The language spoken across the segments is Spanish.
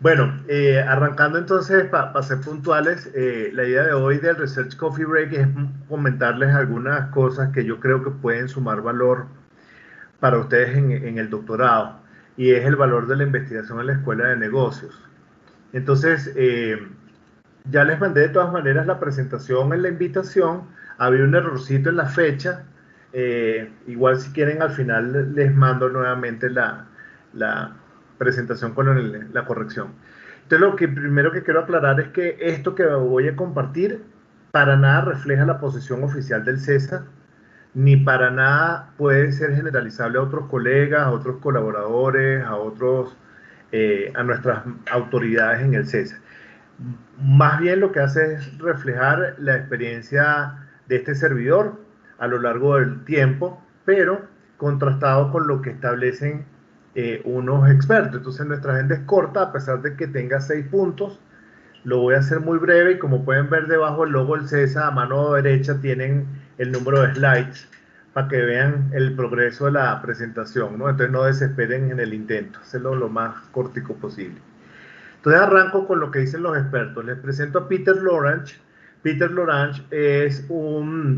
Bueno, arrancando entonces para ser puntuales, la idea de hoy del Research Coffee Break es comentarles algunas cosas que yo creo que pueden sumar valor para ustedes en el doctorado, y es el valor de la investigación en la escuela de negocios. Entonces, ya les mandé de todas maneras la presentación en la invitación. Había un errorcito en la fecha. Igual si quieren al final les mando nuevamente la presentación con la corrección. Entonces lo que primero que quiero aclarar es que esto que voy a compartir para nada refleja la posición oficial del CESA, ni para nada puede ser generalizable a otros colegas, a otros colaboradores, a nuestras autoridades en el CESA. Más bien lo que hace es reflejar la experiencia de este servidor a lo largo del tiempo, pero contrastado con lo que establecen unos expertos. Entonces nuestra agenda es corta, a pesar de que tenga 6 puntos. Lo voy a hacer muy breve y como pueden ver debajo del logo del CESA, a mano derecha tienen el número de slides para que vean el progreso de la presentación, ¿no? Entonces no desesperen en el intento, hacerlo lo más cortico posible. Entonces arranco con lo que dicen los expertos. Les presento a Peter Lorange. Peter Lorange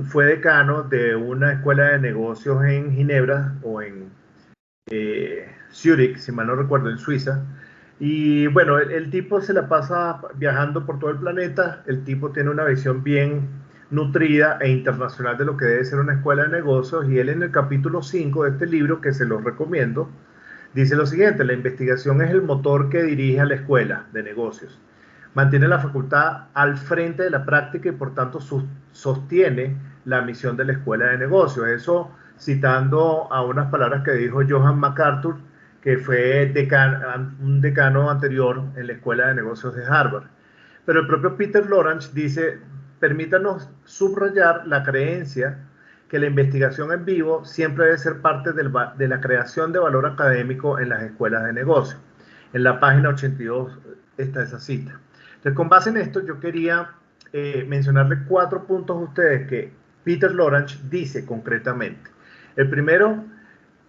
fue decano de una escuela de negocios en Ginebra o en Zurich, si mal no recuerdo, en Suiza. Y bueno, el tipo se la pasa viajando por todo el planeta. El tipo tiene una visión bien nutrida e internacional de lo que debe ser una escuela de negocios, y él en el capítulo 5 de este libro, que se los recomiendo, dice lo siguiente: la investigación es el motor que dirige a la escuela de negocios. Mantiene la facultad al frente de la práctica y por tanto sostiene la misión de la escuela de negocios. Eso citando a unas palabras que dijo Johan MacArthur, que fue un decano anterior en la escuela de negocios de Harvard. Pero el propio Peter Lorange dice: permítanos subrayar la creencia que la investigación en vivo siempre debe ser parte de la creación de valor académico en las escuelas de negocio. En la página 82 está esa cita. Entonces, con base en esto, yo quería mencionarle 4 puntos a ustedes que Peter Lorange dice concretamente. El primero: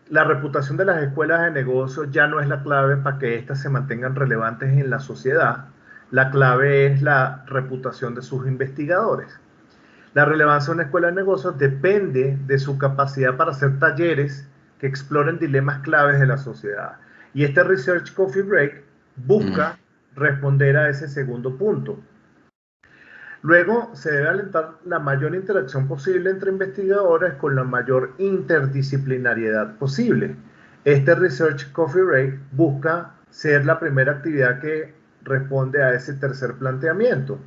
la reputación de las escuelas de negocio ya no es la clave para que éstas se mantengan relevantes en la sociedad. La clave es la reputación de sus investigadores. La relevancia de una escuela de negocios depende de su capacidad para hacer talleres que exploren dilemas claves de la sociedad. Y este Research Coffee Break busca responder a ese segundo punto. Luego, se debe alentar la mayor interacción posible entre investigadores con la mayor interdisciplinariedad posible. Este Research Coffee Break busca ser la primera actividad que responde a ese tercer planteamiento.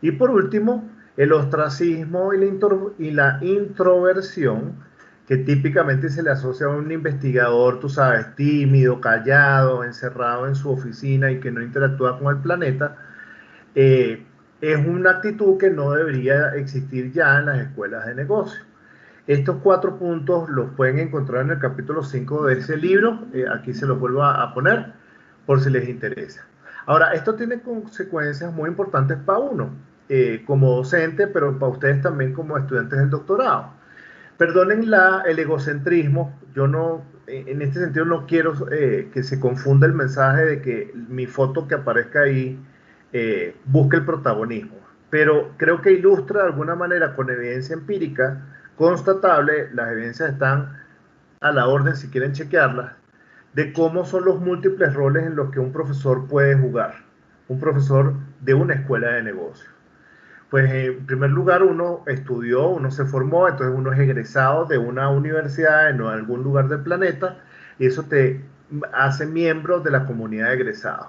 Y por último, el ostracismo y la introversión, que típicamente se le asocia a un investigador, tú sabes, tímido, callado, encerrado en su oficina y que no interactúa con el planeta, es una actitud que no debería existir ya en las escuelas de negocio. Estos 4 puntos los pueden encontrar en el capítulo 5 de ese libro. Aquí se los vuelvo a poner por si les interesa. Ahora, esto tiene consecuencias muy importantes para uno como docente, pero para ustedes también como estudiantes del doctorado. Perdonen el egocentrismo. Yo no, en este sentido no quiero que se confunda el mensaje de que mi foto que aparezca ahí busque el protagonismo, pero creo que ilustra de alguna manera con evidencia empírica constatable. Las evidencias están a la orden si quieren chequearlas, de cómo son los múltiples roles en los que un profesor puede jugar, un profesor de una escuela de negocios. Pues en primer lugar uno estudió, uno se formó, entonces uno es egresado de una universidad en algún lugar del planeta, y eso te hace miembro de la comunidad de egresados.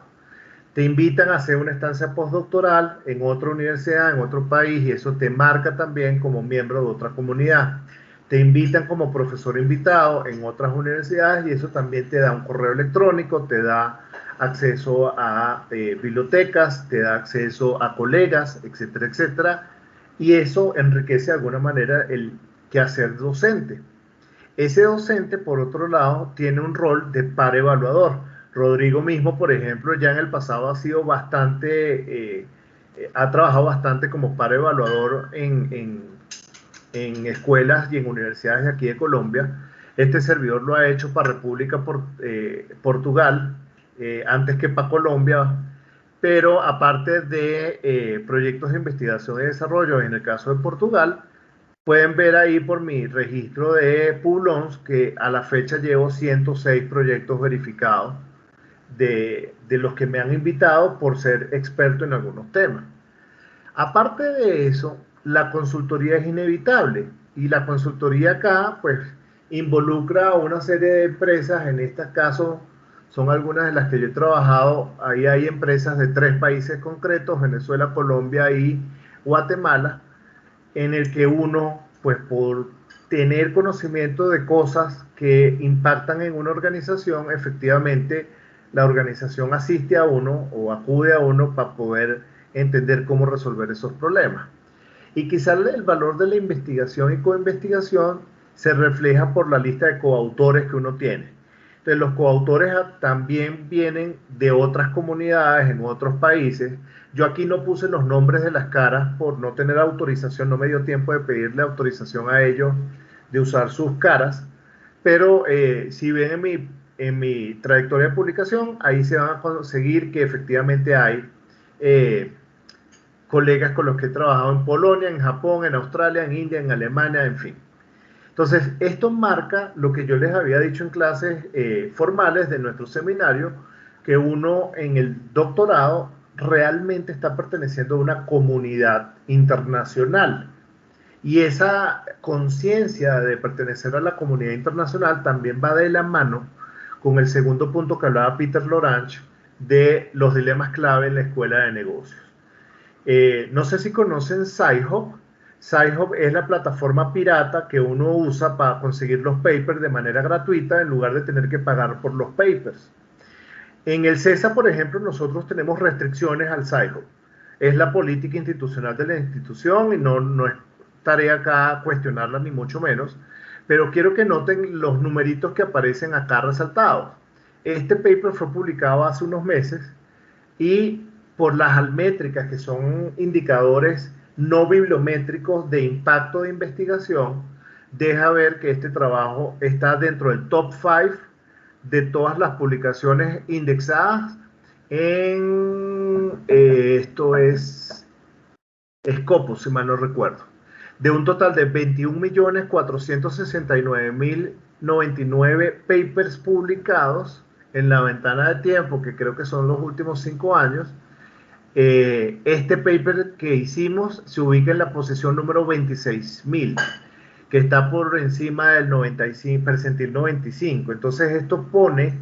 Te invitan a hacer una estancia postdoctoral en otra universidad, en otro país, y eso te marca también como miembro de otra comunidad. Te invitan como profesor invitado en otras universidades, y eso también te da un correo electrónico, te da acceso a bibliotecas, te da acceso a colegas, etcétera, etcétera, y eso enriquece de alguna manera el quehacer docente. Ese docente, por otro lado, tiene un rol de par evaluador. Rodrigo mismo, por ejemplo, ya en el pasado ha sido ha trabajado bastante como par evaluador en escuelas y en universidades de aquí de Colombia. Este servidor lo ha hecho para República Portugal, antes que para Colombia, pero aparte de proyectos de investigación y desarrollo, en el caso de Portugal, pueden ver ahí por mi registro de Publons que a la fecha llevo 106 proyectos verificados de los que me han invitado por ser experto en algunos temas. Aparte de eso, la consultoría es inevitable y la consultoría acá pues involucra a una serie de empresas, en este caso son algunas de las que yo he trabajado, ahí hay empresas de 3 países concretos, Venezuela, Colombia y Guatemala, en el que uno, pues por tener conocimiento de cosas que impactan en una organización, efectivamente la organización asiste a uno o acude a uno para poder entender cómo resolver esos problemas. Y quizás el valor de la investigación y coinvestigación se refleja por la lista de coautores que uno tiene. Entonces, los coautores también vienen de otras comunidades en otros países. Yo aquí no puse los nombres de las caras por no tener autorización, no me dio tiempo de pedirle autorización a ellos de usar sus caras, pero si ven en mi trayectoria de publicación, ahí se van a conseguir que efectivamente hay colegas con los que he trabajado en Polonia, en Japón, en Australia, en India, en Alemania, en fin. Entonces, esto marca lo que yo les había dicho en clases formales de nuestro seminario, que uno en el doctorado realmente está perteneciendo a una comunidad internacional. Y esa conciencia de pertenecer a la comunidad internacional también va de la mano con el segundo punto que hablaba Peter Lorange de los dilemas clave en la escuela de negocios. No sé si conocen Sci-Hub. Sci-Hub es la plataforma pirata que uno usa para conseguir los papers de manera gratuita en lugar de tener que pagar por los papers. En el CESA, por ejemplo, nosotros tenemos restricciones al Sci-Hub. Es la política institucional de la institución y no es tarea acá cuestionarla ni mucho menos, pero quiero que noten los numeritos que aparecen acá resaltados. Este paper fue publicado hace unos meses y por las almétricas, que son indicadores no bibliométricos de impacto de investigación, deja ver que este trabajo está dentro del top 5 de todas las publicaciones indexadas en, esto es Scopus, si mal no recuerdo, de un total de 21.469.099 papers publicados en la ventana de tiempo, que creo que son los últimos 5 años. Este paper que hicimos se ubica en la posición número 26.000, que está por encima del 95, percentil 95. Entonces esto pone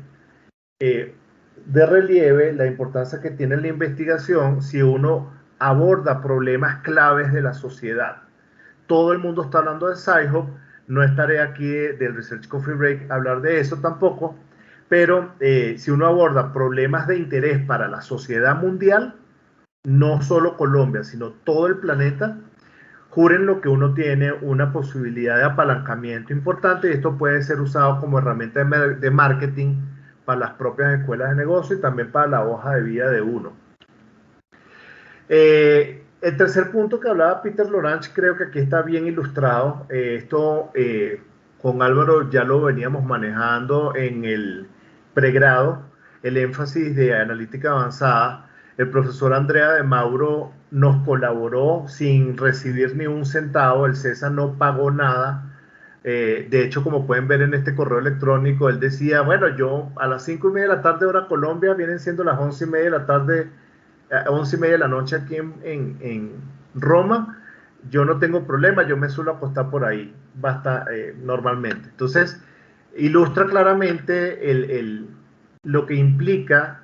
de relieve la importancia que tiene la investigación si uno aborda problemas claves de la sociedad. Todo el mundo está hablando de Sci-Hub, no es tarea aquí del Research Coffee Break hablar de eso tampoco, pero si uno aborda problemas de interés para la sociedad mundial, no solo Colombia, sino todo el planeta, juren lo que uno tiene una posibilidad de apalancamiento importante y esto puede ser usado como herramienta de marketing para las propias escuelas de negocio y también para la hoja de vida de uno. El tercer punto que hablaba Peter Lorange creo que aquí está bien ilustrado. Esto con Álvaro ya lo veníamos manejando en el pregrado, el énfasis de analítica avanzada. El profesor Andrea de Mauro nos colaboró sin recibir ni un centavo, el CESA no pagó nada. De hecho, como pueden ver en este correo electrónico, él decía, bueno, yo a las 5:30 de la tarde hora Colombia, vienen siendo las 11:30 de la tarde, 11:30 de la noche aquí en Roma, yo no tengo problema, yo me suelo acostar por ahí, basta normalmente. Entonces, ilustra claramente lo que implica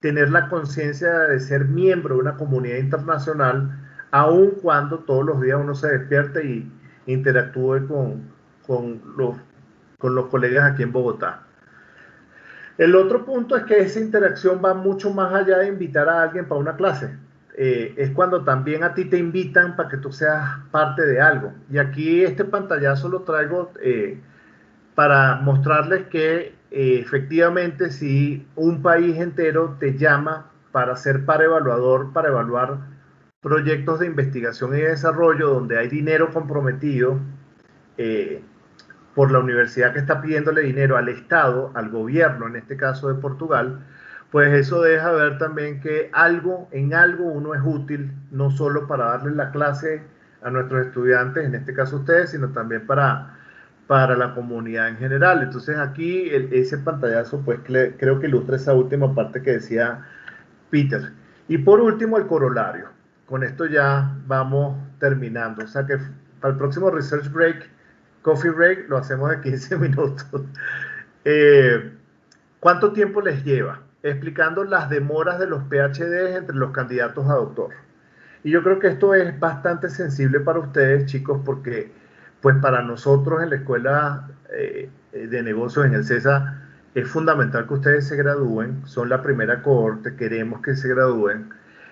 tener la conciencia de ser miembro de una comunidad internacional, aun cuando todos los días uno se despierte y interactúe con los colegas aquí en Bogotá. El otro punto es que esa interacción va mucho más allá de invitar a alguien para una clase. Es cuando también a ti te invitan para que tú seas parte de algo. Y aquí este pantallazo lo traigo para mostrarles que efectivamente si un país entero te llama para ser par evaluador, para evaluar proyectos de investigación y desarrollo donde hay dinero comprometido por la universidad que está pidiéndole dinero al Estado, al gobierno, en este caso de Portugal, pues eso deja ver también que en algo uno es útil, no solo para darle la clase a nuestros estudiantes, en este caso ustedes, sino también para la comunidad en general. Entonces aquí ese pantallazo pues creo que ilustra esa última parte que decía Peter. Y por último el corolario. Con esto ya vamos terminando. O sea que para el próximo research break, coffee break, lo hacemos de 15 minutos. Eh, ¿Cuánto tiempo les lleva? Explicando las demoras de los PhDs entre los candidatos a doctor. Y yo creo que esto es bastante sensible para ustedes, chicos, porque pues para nosotros en la escuela de negocios en el CESA es fundamental que ustedes se gradúen, son la primera cohorte, queremos que se gradúen.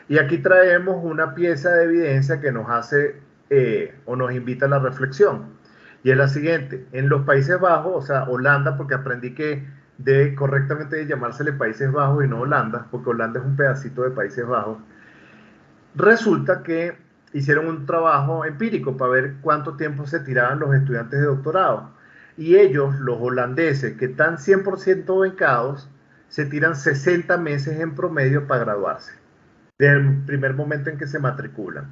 Y aquí traemos una pieza de evidencia que nos hace o nos invita a la reflexión. Y es la siguiente, en los Países Bajos, o sea, Holanda, porque aprendí que debe correctamente llamársele Países Bajos y no Holanda, porque Holanda es un pedacito de Países Bajos. Resulta que hicieron un trabajo empírico para ver cuánto tiempo se tiraban los estudiantes de doctorado. Y ellos, los holandeses, que están 100% becados, se tiran 60 meses en promedio para graduarse, desde el primer momento en que se matriculan.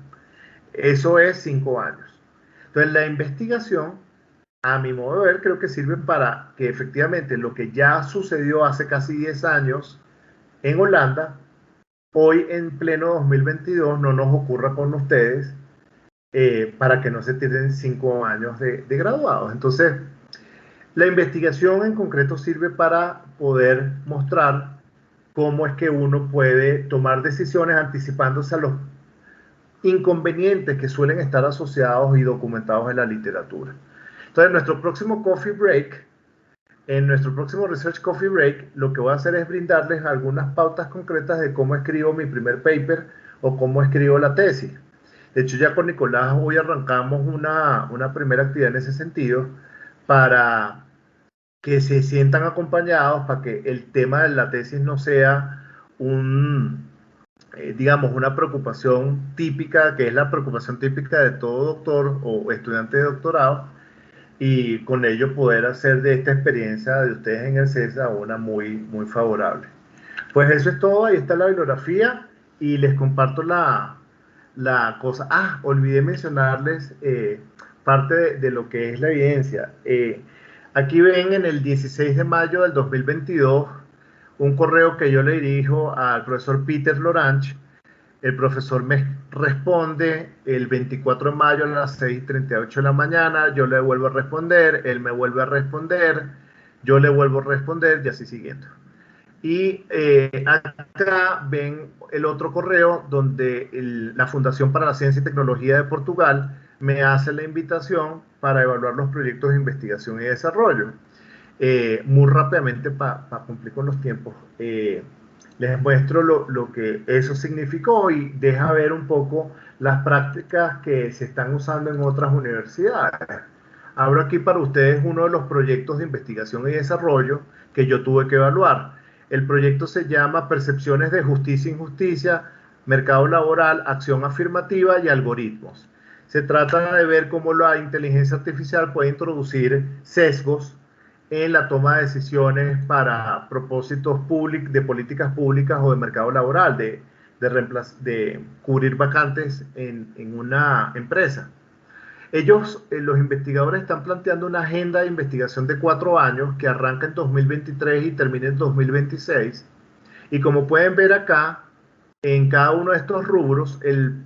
Eso es 5 años. Entonces, la investigación, a mi modo de ver, creo que sirve para que efectivamente lo que ya sucedió hace casi 10 años en Holanda, hoy en pleno 2022 no nos ocurra con ustedes para que no se tiren 5 años de graduados. Entonces, la investigación en concreto sirve para poder mostrar cómo es que uno puede tomar decisiones anticipándose a los inconvenientes que suelen estar asociados y documentados en la literatura. Entonces, nuestro próximo coffee break, en nuestro próximo Research Coffee Break, lo que voy a hacer es brindarles algunas pautas concretas de cómo escribo mi primer paper o cómo escribo la tesis. De hecho, ya con Nicolás hoy arrancamos una primera actividad en ese sentido para que se sientan acompañados, para que el tema de la tesis no sea digamos, una preocupación típica, que es la preocupación típica de todo doctor o estudiante de doctorado, y con ello poder hacer de esta experiencia de ustedes en el CESA una muy, muy favorable. Pues eso es todo, ahí está la bibliografía y les comparto la cosa. Ah, olvidé mencionarles parte de lo que es la evidencia. Aquí ven en el 16 de mayo del 2022 un correo que yo le dirijo al profesor Peter Lorange. El profesor me responde el 24 de mayo a las 6:38 de la mañana, yo le vuelvo a responder, él me vuelve a responder, yo le vuelvo a responder y así siguiendo. Y acá ven el otro correo donde la Fundación para la Ciencia y Tecnología de Portugal me hace la invitación para evaluar los proyectos de investigación y desarrollo. Muy rápidamente para cumplir con los tiempos. Les muestro lo que eso significó y deja ver un poco las prácticas que se están usando en otras universidades. Abro aquí para ustedes uno de los proyectos de investigación y desarrollo que yo tuve que evaluar. El proyecto se llama Percepciones de Justicia e Injusticia, Mercado Laboral, Acción Afirmativa y Algoritmos. Se trata de ver cómo la inteligencia artificial puede introducir sesgos en la toma de decisiones para propósitos de políticas públicas o de mercado laboral, de cubrir vacantes en una empresa. Ellos, los investigadores, están planteando una agenda de investigación de 4 años que arranca en 2023 y termina en 2026. Y como pueden ver acá, en cada uno de estos rubros, el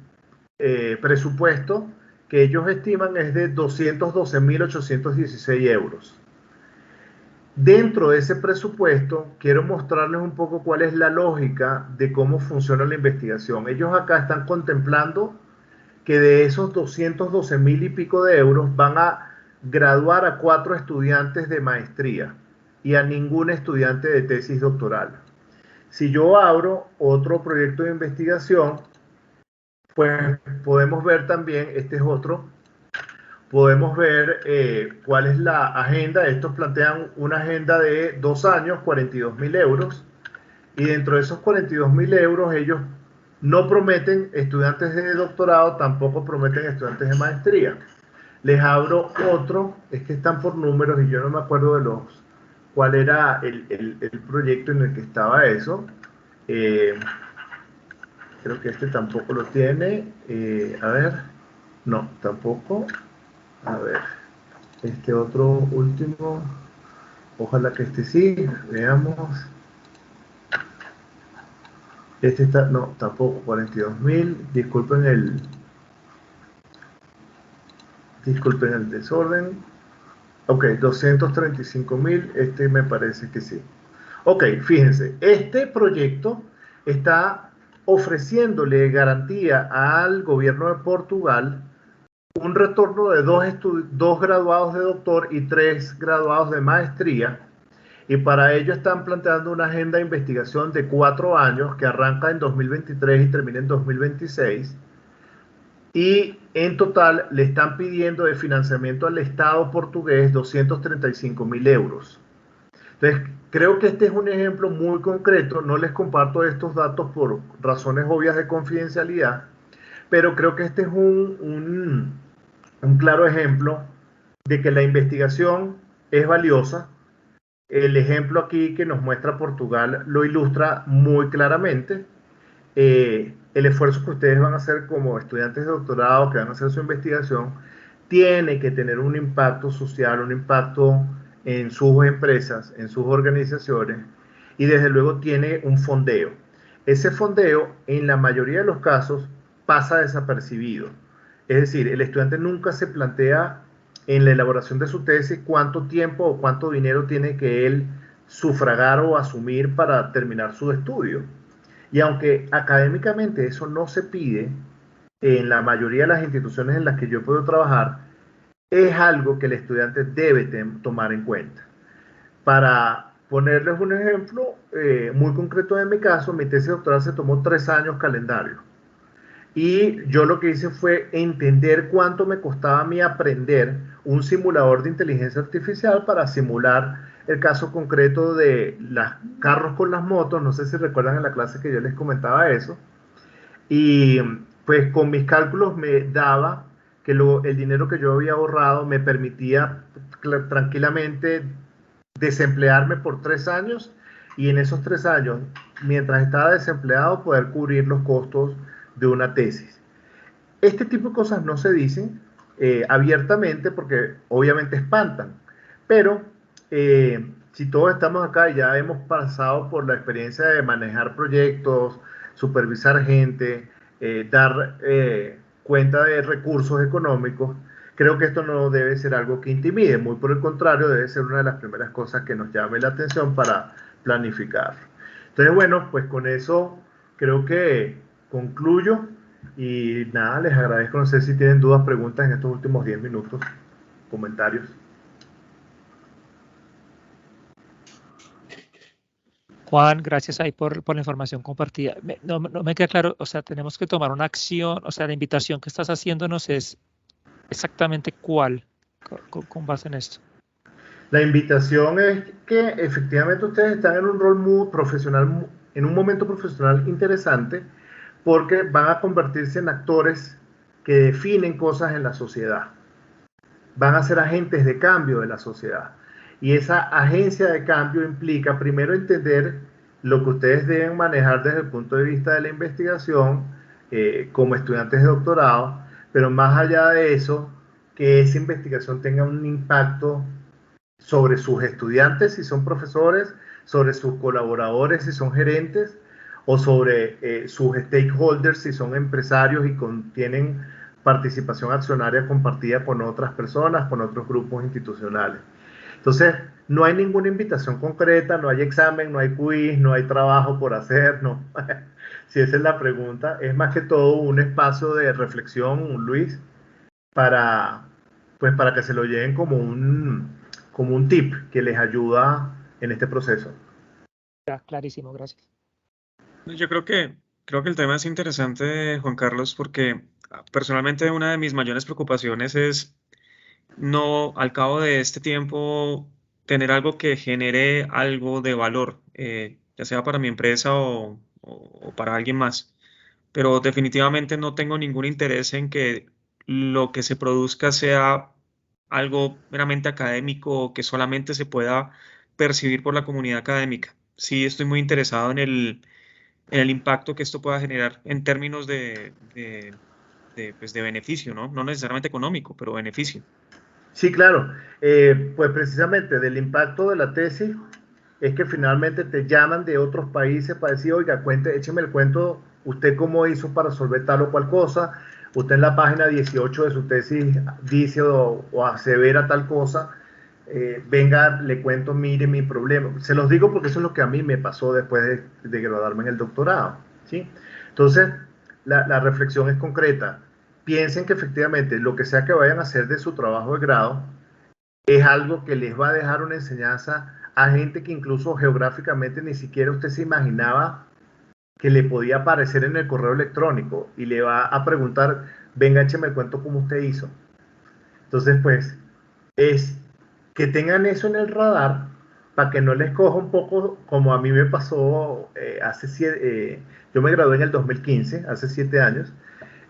presupuesto que ellos estiman es de 212.816 euros. Dentro de ese presupuesto, quiero mostrarles un poco cuál es la lógica de cómo funciona la investigación. Ellos acá están contemplando que de esos 212.000 y pico de euros van a graduar a 4 estudiantes de maestría y a ningún estudiante de tesis doctoral. Si yo abro otro proyecto de investigación, pues podemos ver también, este es otro, podemos ver cuál es la agenda. Estos plantean una agenda de 2 años, 42.000 euros, y dentro de esos 42.000 euros ellos no prometen estudiantes de doctorado, tampoco prometen estudiantes de maestría. Les abro otro, es que están por números y yo no me acuerdo de cuál era el proyecto en el que estaba eso. Eh, creo que este tampoco lo tiene. A ver, no, tampoco. A ver, este otro último. Ojalá que este sí. Veamos. Este está, no, tampoco 42.000. Disculpen el desorden. Ok, 235.000. Este me parece que sí. Ok, fíjense, este proyecto está ofreciéndole garantía al gobierno de Portugal un retorno de dos graduados de doctor y tres graduados de maestría. Y para ello están planteando una agenda de investigación de 4 años que arranca en 2023 y termina en 2026. Y en total le están pidiendo de financiamiento al Estado portugués 235.000 euros. Entonces, creo que este es un ejemplo muy concreto. No les comparto estos datos por razones obvias de confidencialidad, pero creo que este es un claro ejemplo de que la investigación es valiosa. El ejemplo aquí que nos muestra Portugal lo ilustra muy claramente. El esfuerzo que ustedes van a hacer como estudiantes de doctorado, que van a hacer su investigación, tiene que tener un impacto social, un impacto en sus empresas, en sus organizaciones, y desde luego tiene un fondeo. Ese fondeo, en la mayoría de los casos, pasa desapercibido. Es decir, el estudiante nunca se plantea en la elaboración de su tesis cuánto tiempo o cuánto dinero tiene que él sufragar o asumir para terminar su estudio. Y aunque académicamente eso no se pide, en la mayoría de las instituciones en las que yo puedo trabajar, es algo que el estudiante debe tomar en cuenta. Para ponerles un ejemplo muy concreto de mi caso, mi tesis doctoral se tomó 3 años calendario. Y yo lo que hice fue entender cuánto me costaba a mí aprender un simulador de inteligencia artificial para simular el caso concreto de los carros con las motos. No sé si recuerdan en la clase que yo les comentaba eso. Y pues con mis cálculos me daba que el dinero que yo había ahorrado me permitía tranquilamente desemplearme por 3 años, y en esos 3 años, mientras estaba desempleado, poder cubrir los costos de una tesis. Este tipo de cosas no se dicen abiertamente porque obviamente espantan, pero si todos estamos acá y ya hemos pasado por la experiencia de manejar proyectos, supervisar gente, dar cuenta de recursos económicos, creo que esto no debe ser algo que intimide, muy por el contrario, debe ser una de las primeras cosas que nos llame la atención para planificar. Entonces, bueno, pues con eso creo que concluyo. Y nada, les agradezco. No sé si tienen dudas, preguntas en estos últimos 10 minutos, comentarios. Juan, gracias ahí por la información compartida. No me queda claro, o sea, tenemos que tomar una acción, o sea, la invitación que estás haciéndonos es exactamente cuál, con base en esto. La invitación es que efectivamente ustedes están en un rol muy profesional, en un momento profesional interesante, porque van a convertirse en actores que definen cosas en la sociedad. Van a ser agentes de cambio de la sociedad. Y esa agencia de cambio implica primero entender lo que ustedes deben manejar desde el punto de vista de la investigación como estudiantes de doctorado, pero más allá de eso, que esa investigación tenga un impacto sobre sus estudiantes si son profesores, sobre sus colaboradores si son gerentes, o sobre sus stakeholders si son empresarios y tienen participación accionaria compartida con otras personas, con otros grupos institucionales. Entonces, no hay ninguna invitación concreta, no hay examen, no hay quiz, no hay trabajo por hacer, no. Si esa es la pregunta, es más que todo un espacio de reflexión, Luis, para, pues para que se lo lleven como un tip que les ayuda en este proceso. Ya, clarísimo, gracias. Yo creo que el tema es interesante, Juan Carlos, porque personalmente una de mis mayores preocupaciones es no, al cabo de este tiempo, tener algo que genere algo de valor, ya sea para mi empresa o para alguien más. Pero definitivamente no tengo ningún interés en que lo que se produzca sea algo meramente académico o que solamente se pueda percibir por la comunidad académica. Sí, estoy muy interesado en el impacto que esto pueda generar en términos pues de beneficio, ¿no? No necesariamente económico, pero beneficio. Sí, claro. Pues precisamente del impacto de la tesis es que finalmente te llaman de otros países para decir, oiga, écheme el cuento, usted cómo hizo para resolver tal o cual cosa, usted en la página 18 de su tesis dice o asevera tal cosa, venga, le cuento, mire mi problema. Se los digo porque eso es lo que a mí me pasó después de graduarme en el doctorado, ¿sí? Entonces, la reflexión es concreta. Piensen que efectivamente lo que sea que vayan a hacer de su trabajo de grado es algo que les va a dejar una enseñanza a gente que incluso geográficamente ni siquiera usted se imaginaba que le podía aparecer en el correo electrónico y le va a preguntar, venga, écheme el cuento cómo usted hizo. Entonces, pues, es que tengan eso en el radar para que no les coja un poco como a mí me pasó yo me gradué en el 2015, hace 7 años,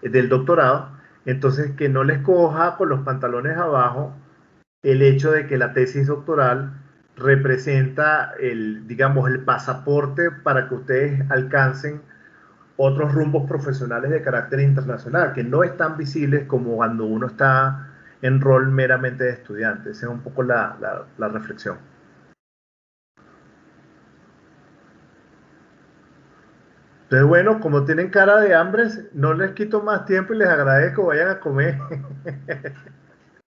del doctorado, entonces que no les coja con los pantalones abajo el hecho de que la tesis doctoral representa digamos, el pasaporte para que ustedes alcancen otros rumbos profesionales de carácter internacional, que no están visibles como cuando uno está en rol meramente de estudiante. Esa es un poco la reflexión. Entonces, bueno, como tienen cara de hambre, no les quito más tiempo y les agradezco, vayan a comer.